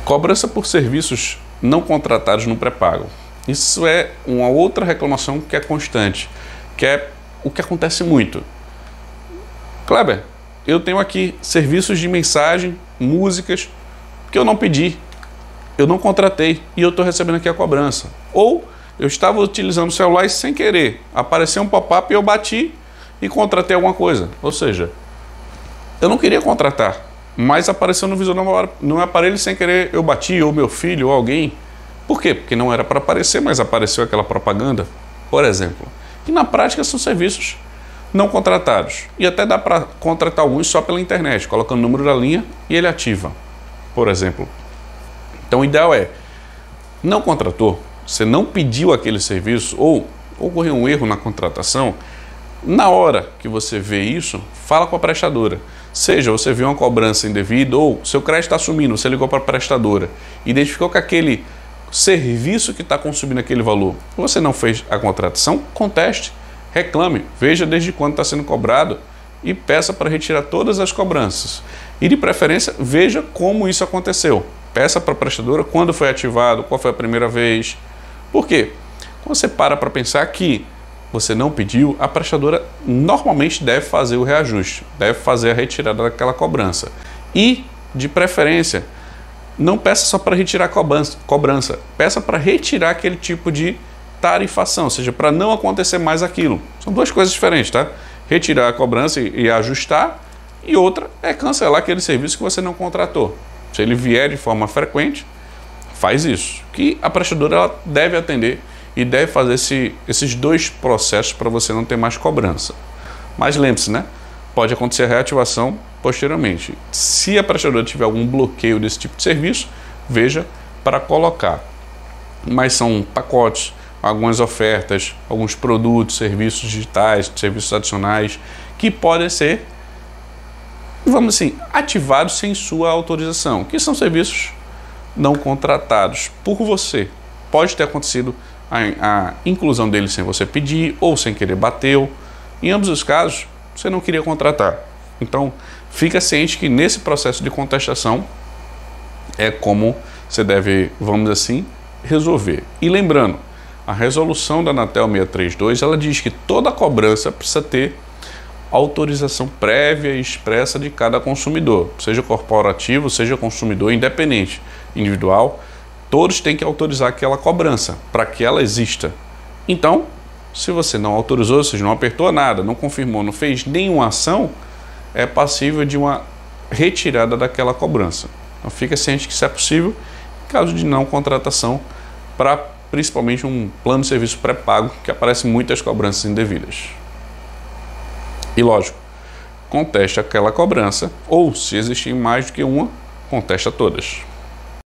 Cobrança por serviços não contratados no pré-pago. Isso é uma outra reclamação que é constante, que é o que acontece muito. Kleber, eu tenho aqui serviços de mensagem, músicas, que eu não pedi, eu não contratei e eu estou recebendo aqui a cobrança. Ou eu estava utilizando o celular e sem querer apareceu um pop-up e eu bati e contratei alguma coisa. Ou seja, eu não queria contratar, mas apareceu no visor no aparelho sem querer, eu bati, ou meu filho, ou alguém. Por quê? Porque não era para aparecer, mas apareceu aquela propaganda, por exemplo. E na prática são serviços não contratados. E até dá para contratar alguns só pela internet, colocando o número da linha e ele ativa, por exemplo. Então o ideal é, não contratou, você não pediu aquele serviço, ou ocorreu um erro na contratação, na hora que você vê isso, fala com a prestadora. Seja você viu uma cobrança indevida ou seu crédito está sumindo, você ligou para a prestadora, identificou que aquele serviço que está consumindo aquele valor, você não fez a contratação, conteste, reclame, veja desde quando está sendo cobrado e peça para retirar todas as cobranças. E de preferência, veja como isso aconteceu. Peça para a prestadora quando foi ativado, qual foi a primeira vez. Por quê? Quando você para pensar que você não pediu, a prestadora normalmente deve fazer o reajuste, deve fazer a retirada daquela cobrança. E, de preferência, não peça só para retirar a cobrança, peça para retirar aquele tipo de tarifação, ou seja, para não acontecer mais aquilo. São duas coisas diferentes, tá? Retirar a cobrança e ajustar, e outra é cancelar aquele serviço que você não contratou. Se ele vier de forma frequente, faz isso, que a prestadora ela deve atender e deve fazer esses dois processos para você não ter mais cobrança. Mas lembre-se, né? Pode acontecer a reativação posteriormente. Se a prestadora tiver algum bloqueio desse tipo de serviço, veja para colocar. Mas são pacotes, algumas ofertas, alguns produtos, serviços digitais, serviços adicionais, que podem ser, vamos assim, ativados sem sua autorização, que são serviços não contratados por você. Pode ter acontecido a inclusão deles sem você pedir ou sem querer bateu. Em ambos os casos, você não queria contratar. Então, fica ciente que nesse processo de contestação é como você deve, vamos assim, resolver. E lembrando, a resolução da Anatel 632, ela diz que toda cobrança precisa ter autorização prévia e expressa de cada consumidor, seja corporativo, seja consumidor independente, individual, todos têm que autorizar aquela cobrança para que ela exista. Então, se você não autorizou, ou seja, não apertou nada, não confirmou, não fez nenhuma ação, é passível de uma retirada daquela cobrança. Então, fica ciente que isso é possível em caso de não contratação para principalmente um plano de serviço pré-pago que aparecem muitas cobranças indevidas. E lógico, conteste aquela cobrança ou, se existir mais do que uma, contesta todas.